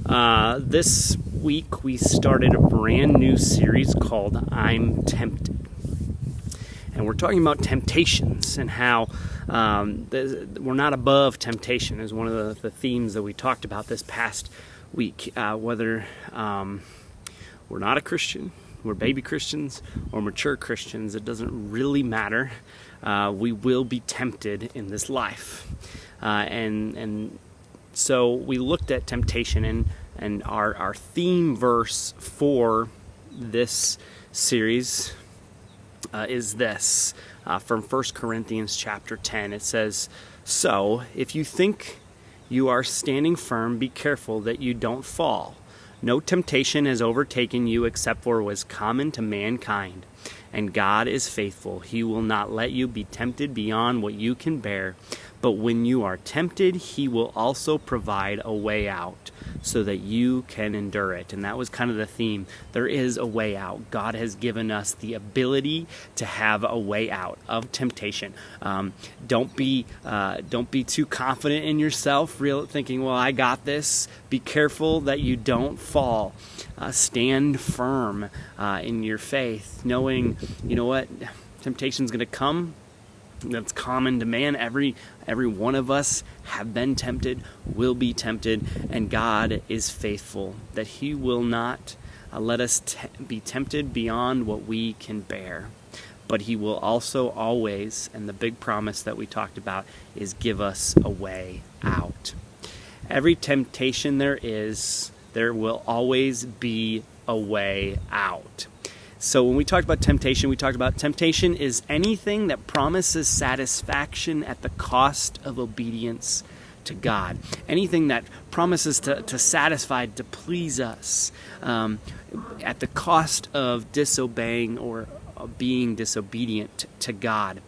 This week we started a brand new series called I'm Tempted. And we're talking about temptations and how we're not above temptation is one of the themes that we talked about this past week. Whether we're not a Christian, we're baby Christians, or mature Christians, it doesn't really matter. We will be tempted in this life. And so we looked at temptation, and our theme verse for this series is this, from 1 Corinthians chapter 10. It says, "So, if you think you are standing firm, be careful that you don't fall. No temptation has overtaken you except for what is common to mankind. And God is faithful. He will not let you be tempted beyond what you can bear. But when you are tempted, He will also provide a way out so that you can endure it." And that was kind of the theme. There is a way out. God has given us the ability to have a way out of temptation. Don't be too confident in yourself, thinking, "Well, I got this." Be careful that you don't fall. Stand firm in your faith, knowing, you know what, temptation's going to come. That's common to man. Every one of us have been tempted, will be tempted, and God is faithful that He will not let us be tempted beyond what we can bear. But He will also always, and the big promise that we talked about, is give us a way out. Every temptation there will always be a way out. So when we talked about temptation is anything that promises satisfaction at the cost of obedience to God. Anything that promises to satisfy, to please us, at the cost of disobeying or being disobedient to God.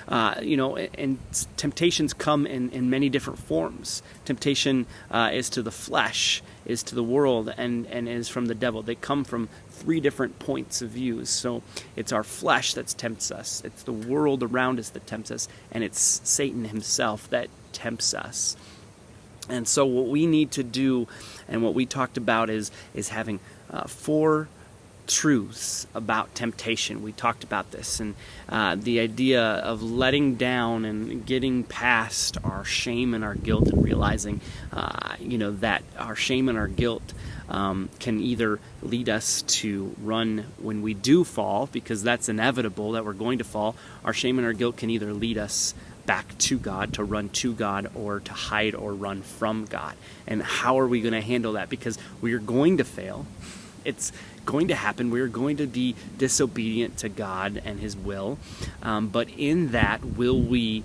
And temptations come in many different forms. Temptation is to the flesh, is to the world, and is from the devil. They come from three different points of view. So it's our flesh that tempts us, it's the world around us that tempts us, and it's Satan himself that tempts us. And so what we need to do, and what we talked about, is having four truths about temptation. We talked about this, and the idea of letting down and getting past our shame and our guilt, and realizing that our shame and our guilt can either lead us to run when we do fall, because that's inevitable that we're going to fall. Our shame and our guilt can either lead us back to God, to run to God, or to hide or run from God. And how are we going to handle that? Because we are going to fail. It's going to happen. We're going to be disobedient to God and His will. But in that, will we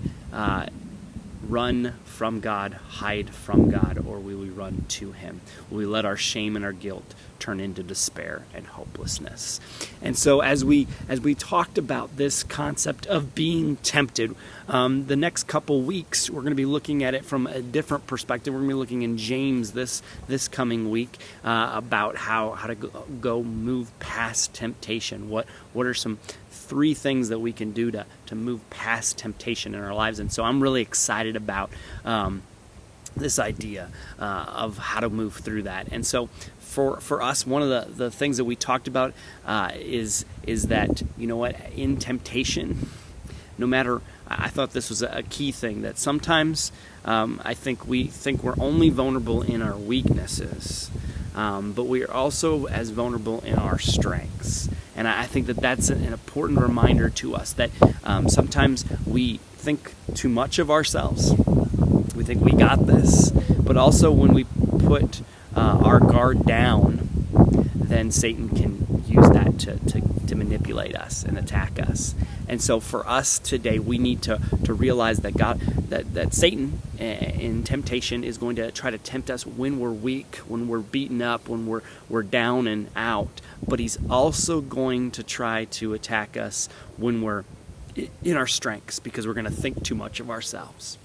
run from God, hide from God, or will we run to Him? Will we let our shame and our guilt turn into despair and hopelessness? And so as we talked about this concept of being tempted, the next couple weeks we're going to be looking at it from a different perspective. We're going to be looking in James this coming week about how to go move past temptation. What are some three things that we can do to move past temptation in our lives? And so I'm really excited about this idea of how to move through that. And so for us, one of the things that we talked about is that, you know what, in temptation, no matter, I thought this was a key thing, that sometimes I think we think we're only vulnerable in our weaknesses, but we are also as vulnerable in our strengths. And I think that's an important reminder to us that sometimes we think too much of ourselves. We think we got this. But also when we put our guard down, then Satan can use that to manipulate us and attack us. And so for us today, we need to realize that that Satan in temptation is going to try to tempt us when we're weak, when we're beaten up, when we're down and out. But he's also going to try to attack us when we're in our strengths, because we're going to think too much of ourselves.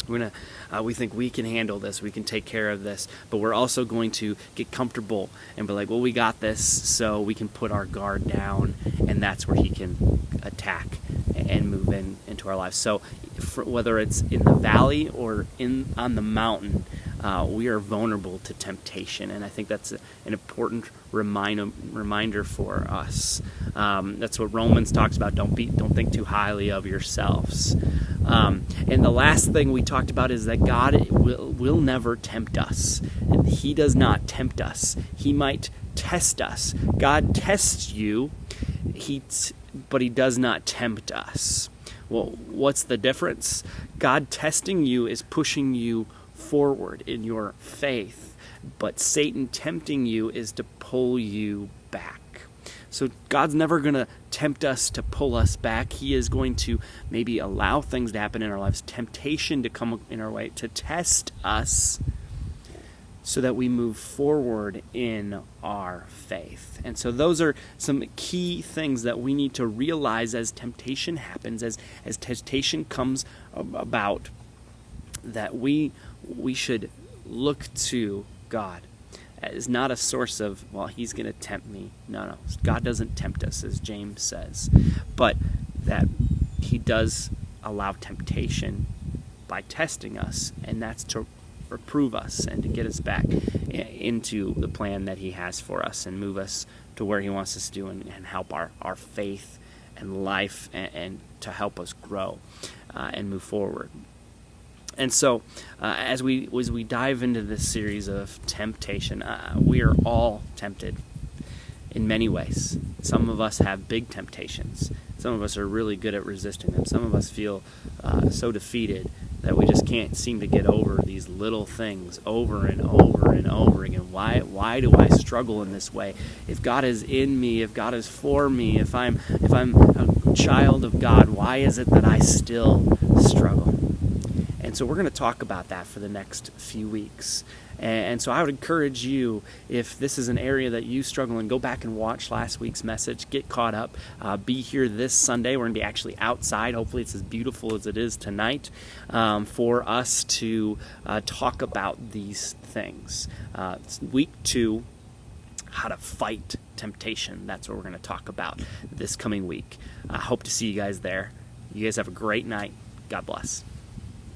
We think we can handle this, we can take care of this, but we're also going to get comfortable and be like, well, we got this, so we can put our guard down, and that's where he can attack and move into our lives. So whether it's in the valley or on the mountain, we are vulnerable to temptation, and I think that's an important reminder for us. That's what Romans talks about. Don't think too highly of yourselves. And the last thing we talked about is that God will never tempt us. And He does not tempt us. He might test us. God tests you, but He does not tempt us. Well, what's the difference? God testing you is pushing you forward in your faith, but Satan tempting you is to pull you back. So God's never going to tempt us to pull us back. He is going to maybe allow things to happen in our lives, temptation to come in our way, to test us so that we move forward in our faith. And so those are some key things that we need to realize as temptation happens, as temptation comes about, that we should look to God as not a source of, well, He's going to tempt me. No. God doesn't tempt us, as James says, but that He does allow temptation by testing us, and that's to reprove us and to get us back into the plan that He has for us and move us to where He wants us to do, and help our faith and life, and to help us grow and move forward. And so, as we dive into this series of temptation, we are all tempted in many ways. Some of us have big temptations. Some of us are really good at resisting them. Some of us feel so defeated that we just can't seem to get over these little things over and over and over again. Why do I struggle in this way? If God is in me, if God is for me, if I'm a child of God, why is it that I still struggle? And so we're going to talk about that for the next few weeks. And so I would encourage you, if this is an area that you struggle in, go back and watch last week's message, get caught up, be here this Sunday. We're going to be actually outside. Hopefully it's as beautiful as it is tonight, for us to talk about these things. Week 2, how to fight temptation. That's what we're going to talk about this coming week. I hope to see you guys there. You guys have a great night. God bless.